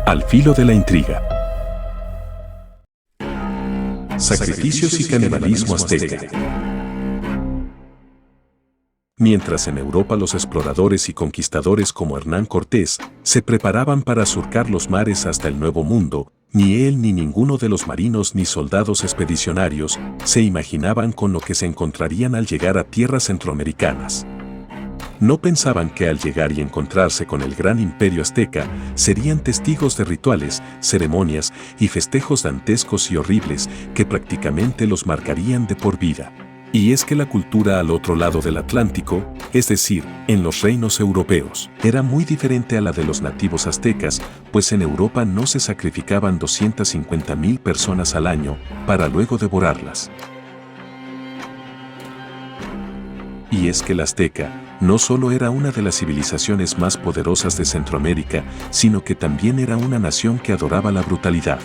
Al filo de la intriga. Sacrificios y canibalismo azteca. Mientras en Europa los exploradores y conquistadores como Hernán Cortés se preparaban para surcar los mares hasta el Nuevo Mundo, ni él ni ninguno de los marinos ni soldados expedicionarios se imaginaban con lo que se encontrarían al llegar a tierras centroamericanas. No pensaban que al llegar y encontrarse con el gran imperio azteca, serían testigos de rituales, ceremonias y festejos dantescos y horribles que prácticamente los marcarían de por vida. Y es que la cultura al otro lado del Atlántico, es decir, en los reinos europeos, era muy diferente a la de los nativos aztecas, pues en Europa no se sacrificaban 250,000 personas al año para luego devorarlas. Y es que el azteca no solo era una de las civilizaciones más poderosas de Centroamérica, sino que también era una nación que adoraba la brutalidad.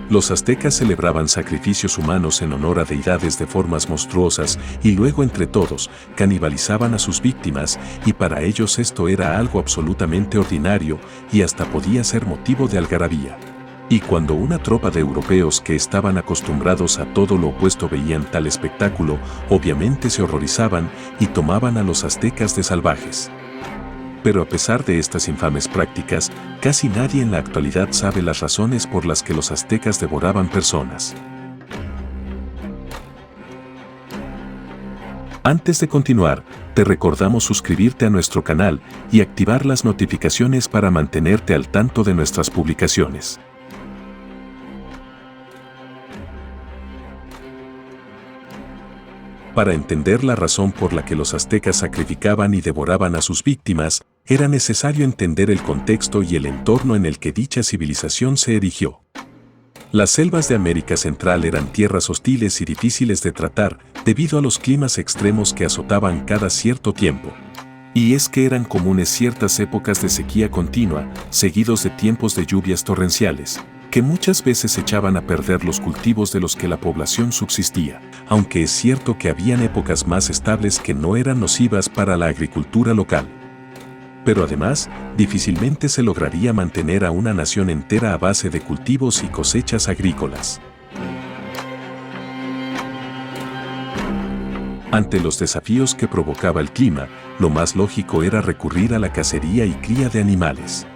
Los aztecas celebraban sacrificios humanos en honor a deidades de formas monstruosas y luego entre todos canibalizaban a sus víctimas, y para ellos esto era algo absolutamente ordinario y hasta podía ser motivo de algarabía. Y cuando una tropa de europeos que estaban acostumbrados a todo lo opuesto veían tal espectáculo, obviamente se horrorizaban y tomaban a los aztecas de salvajes. Pero a pesar de estas infames prácticas, casi nadie en la actualidad sabe las razones por las que los aztecas devoraban personas. Antes de continuar, te recordamos suscribirte a nuestro canal y activar las notificaciones para mantenerte al tanto de nuestras publicaciones. Para entender la razón por la que los aztecas sacrificaban y devoraban a sus víctimas, era necesario entender el contexto y el entorno en el que dicha civilización se erigió. Las selvas de América Central eran tierras hostiles y difíciles de tratar debido a los climas extremos que azotaban cada cierto tiempo. Y es que eran comunes ciertas épocas de sequía continua, seguidos de tiempos de lluvias torrenciales, que muchas veces echaban a perder los cultivos de los que la población subsistía, aunque es cierto que habían épocas más estables que no eran nocivas para la agricultura local. Pero además, difícilmente se lograría mantener a una nación entera a base de cultivos y cosechas agrícolas. Ante los desafíos que provocaba el clima, lo más lógico era recurrir a la cacería y cría de animales.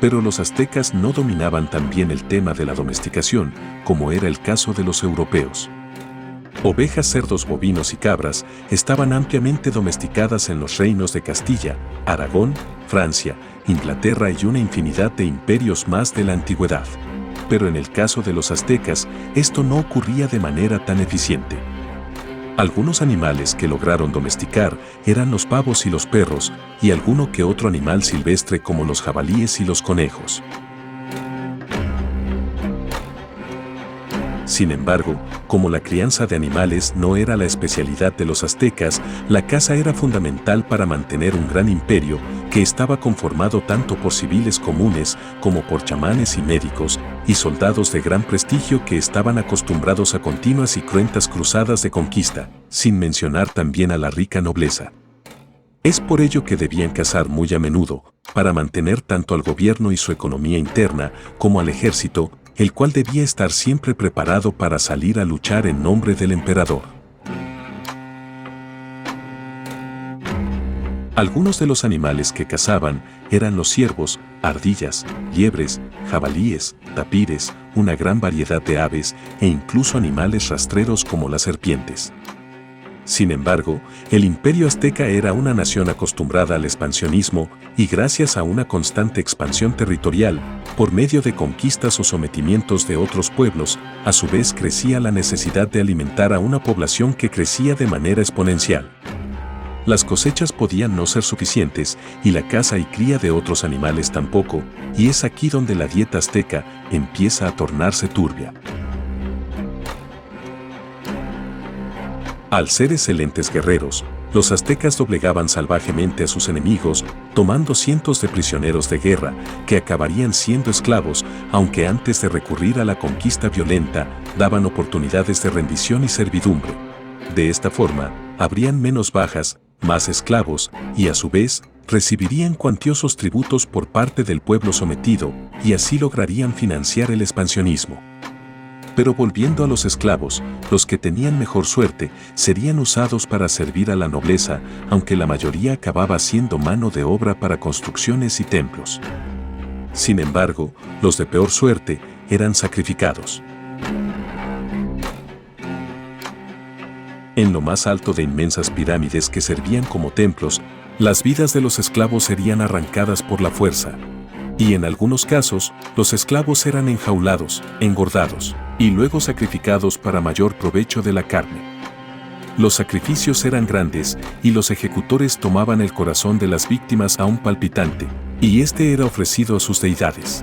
Pero los aztecas no dominaban tan bien el tema de la domesticación, como era el caso de los europeos. Ovejas, cerdos, bovinos y cabras estaban ampliamente domesticadas en los reinos de Castilla, Aragón, Francia, Inglaterra y una infinidad de imperios más de la antigüedad. Pero en el caso de los aztecas, esto no ocurría de manera tan eficiente. Algunos animales que lograron domesticar eran los pavos y los perros, y alguno que otro animal silvestre como los jabalíes y los conejos. Sin embargo, como la crianza de animales no era la especialidad de los aztecas, la caza era fundamental para mantener un gran imperio que estaba conformado tanto por civiles comunes como por chamanes y médicos, y soldados de gran prestigio que estaban acostumbrados a continuas y cruentas cruzadas de conquista, sin mencionar también a la rica nobleza. Es por ello que debían cazar muy a menudo, para mantener tanto al gobierno y su economía interna como al ejército, el cual debía estar siempre preparado para salir a luchar en nombre del emperador. Algunos de los animales que cazaban eran los ciervos, ardillas, liebres, jabalíes, tapires, una gran variedad de aves e incluso animales rastreros como las serpientes. Sin embargo, el imperio azteca era una nación acostumbrada al expansionismo y gracias a una constante expansión territorial, por medio de conquistas o sometimientos de otros pueblos, a su vez crecía la necesidad de alimentar a una población que crecía de manera exponencial. Las cosechas podían no ser suficientes y la caza y cría de otros animales tampoco, y es aquí donde la dieta azteca empieza a tornarse turbia. Al ser excelentes guerreros, los aztecas doblegaban salvajemente a sus enemigos, tomando cientos de prisioneros de guerra que acabarían siendo esclavos, aunque antes de recurrir a la conquista violenta, daban oportunidades de rendición y servidumbre. De esta forma, habrían menos bajas, más esclavos y a su vez, recibirían cuantiosos tributos por parte del pueblo sometido y así lograrían financiar el expansionismo. Pero volviendo a los esclavos, los que tenían mejor suerte serían usados para servir a la nobleza, aunque la mayoría acababa siendo mano de obra para construcciones y templos. Sin embargo, los de peor suerte eran sacrificados. En lo más alto de inmensas pirámides que servían como templos, las vidas de los esclavos serían arrancadas por la fuerza. Y en algunos casos, los esclavos eran enjaulados, engordados, y luego sacrificados para mayor provecho de la carne. Los sacrificios eran grandes, y los ejecutores tomaban el corazón de las víctimas aún palpitante, y este era ofrecido a sus deidades.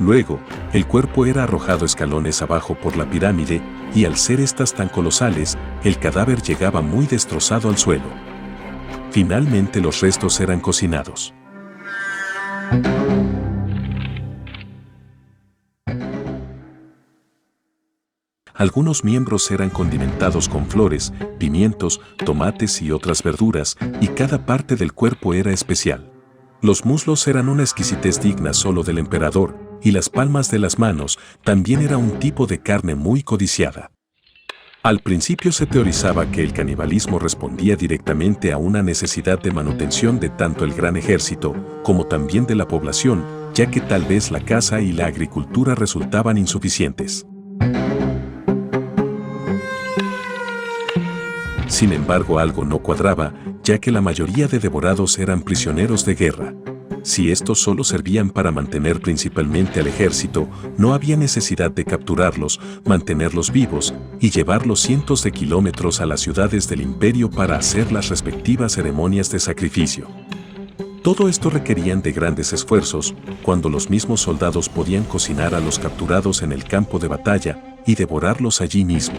Luego, el cuerpo era arrojado escalones abajo por la pirámide, y al ser estas tan colosales, el cadáver llegaba muy destrozado al suelo. Finalmente los restos eran cocinados. Algunos miembros eran condimentados con flores, pimientos, tomates y otras verduras, y cada parte del cuerpo era especial. Los muslos eran una exquisitez digna solo del emperador, y las palmas de las manos también era un tipo de carne muy codiciada. Al principio se teorizaba que el canibalismo respondía directamente a una necesidad de manutención de tanto el gran ejército como también de la población, ya que tal vez la caza y la agricultura resultaban insuficientes. Sin embargo, algo no cuadraba, ya que la mayoría de devorados eran prisioneros de guerra. Si estos solo servían para mantener principalmente al ejército, no había necesidad de capturarlos, mantenerlos vivos y llevarlos cientos de kilómetros a las ciudades del imperio para hacer las respectivas ceremonias de sacrificio. Todo esto requerían de grandes esfuerzos, cuando los mismos soldados podían cocinar a los capturados en el campo de batalla y devorarlos allí mismo.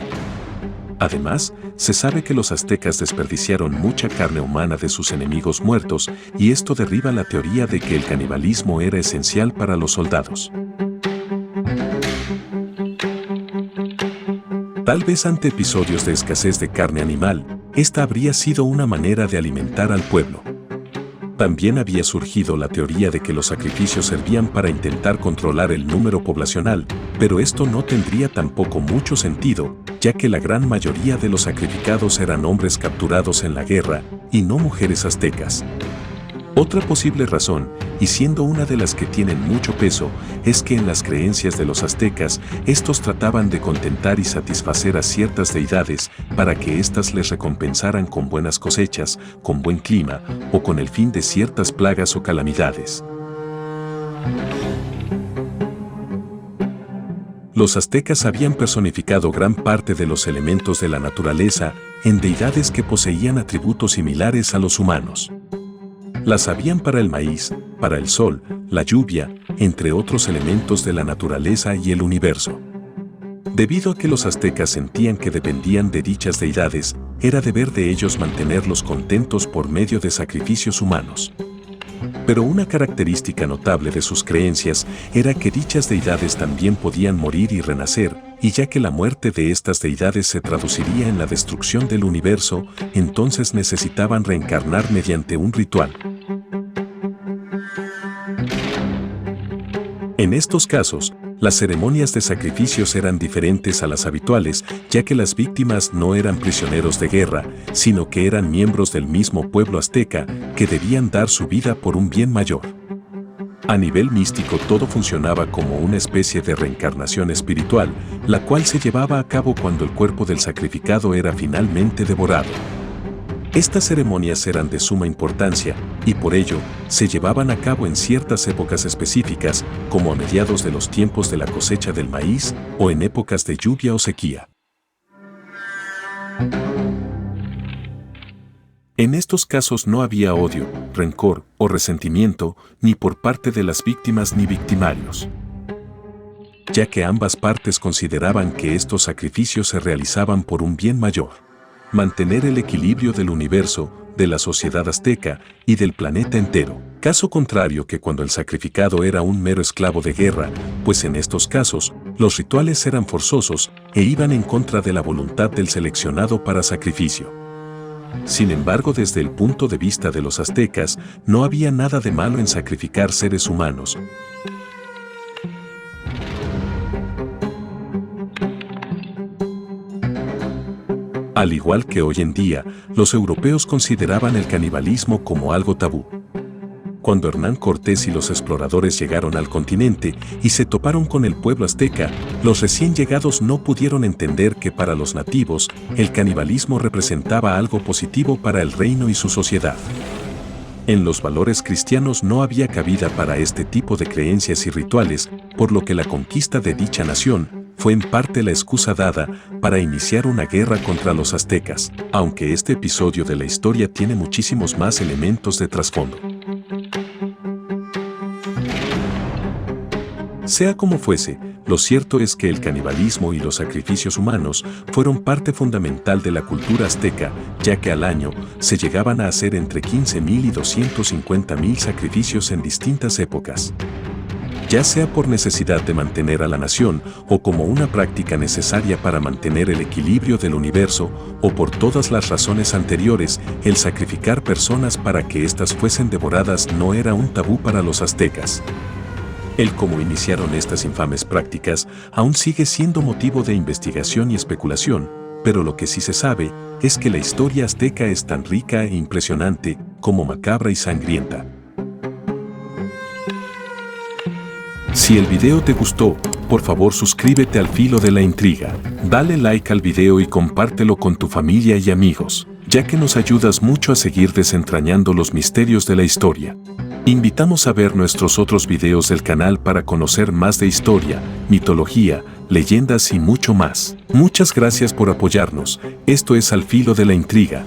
Además, se sabe que los aztecas desperdiciaron mucha carne humana de sus enemigos muertos, y esto derriba la teoría de que el canibalismo era esencial para los soldados. Tal vez ante episodios de escasez de carne animal, esta habría sido una manera de alimentar al pueblo. También había surgido la teoría de que los sacrificios servían para intentar controlar el número poblacional, pero esto no tendría tampoco mucho sentido, ya que la gran mayoría de los sacrificados eran hombres capturados en la guerra, y no mujeres aztecas. Otra posible razón, y siendo una de las que tienen mucho peso, es que en las creencias de los aztecas, estos trataban de contentar y satisfacer a ciertas deidades para que éstas les recompensaran con buenas cosechas, con buen clima, o con el fin de ciertas plagas o calamidades. Los aztecas habían personificado gran parte de los elementos de la naturaleza en deidades que poseían atributos similares a los humanos. Las habían para el maíz, para el sol, la lluvia, entre otros elementos de la naturaleza y el universo. Debido a que los aztecas sentían que dependían de dichas deidades, era deber de ellos mantenerlos contentos por medio de sacrificios humanos. Pero una característica notable de sus creencias era que dichas deidades también podían morir y renacer, y ya que la muerte de estas deidades se traduciría en la destrucción del universo, entonces necesitaban reencarnar mediante un ritual. En estos casos, las ceremonias de sacrificios eran diferentes a las habituales, ya que las víctimas no eran prisioneros de guerra, sino que eran miembros del mismo pueblo azteca que debían dar su vida por un bien mayor. A nivel místico todo funcionaba como una especie de reencarnación espiritual, la cual se llevaba a cabo cuando el cuerpo del sacrificado era finalmente devorado. Estas ceremonias eran de suma importancia y por ello se llevaban a cabo en ciertas épocas específicas, como a mediados de los tiempos de la cosecha del maíz o en épocas de lluvia o sequía. En estos casos no había odio, rencor o resentimiento ni por parte de las víctimas ni victimarios, ya que ambas partes consideraban que estos sacrificios se realizaban por un bien mayor. Mantener el equilibrio del universo, de la sociedad azteca y del planeta entero. Caso contrario que cuando el sacrificado era un mero esclavo de guerra, pues en estos casos, los rituales eran forzosos e iban en contra de la voluntad del seleccionado para sacrificio. Sin embargo, desde el punto de vista de los aztecas, no había nada de malo en sacrificar seres humanos. Al igual que hoy en día, los europeos consideraban el canibalismo como algo tabú. Cuando Hernán Cortés y los exploradores llegaron al continente y se toparon con el pueblo azteca, los recién llegados no pudieron entender que para los nativos, el canibalismo representaba algo positivo para el reino y su sociedad. En los valores cristianos no había cabida para este tipo de creencias y rituales, por lo que la conquista de dicha nación fue en parte la excusa dada para iniciar una guerra contra los aztecas, aunque este episodio de la historia tiene muchísimos más elementos de trasfondo. Sea como fuese, lo cierto es que el canibalismo y los sacrificios humanos fueron parte fundamental de la cultura azteca, ya que al año se llegaban a hacer entre 15.000 y 250.000 sacrificios en distintas épocas. Ya sea por necesidad de mantener a la nación o como una práctica necesaria para mantener el equilibrio del universo o por todas las razones anteriores, el sacrificar personas para que éstas fuesen devoradas no era un tabú para los aztecas. El cómo iniciaron estas infames prácticas aún sigue siendo motivo de investigación y especulación, pero lo que sí se sabe es que la historia azteca es tan rica e impresionante como macabra y sangrienta. Si el video te gustó, por favor suscríbete al Filo de la Intriga, dale like al video y compártelo con tu familia y amigos, ya que nos ayudas mucho a seguir desentrañando los misterios de la historia. Invitamos a ver nuestros otros videos del canal para conocer más de historia, mitología, leyendas y mucho más. Muchas gracias por apoyarnos. Esto es Al Filo de la Intriga.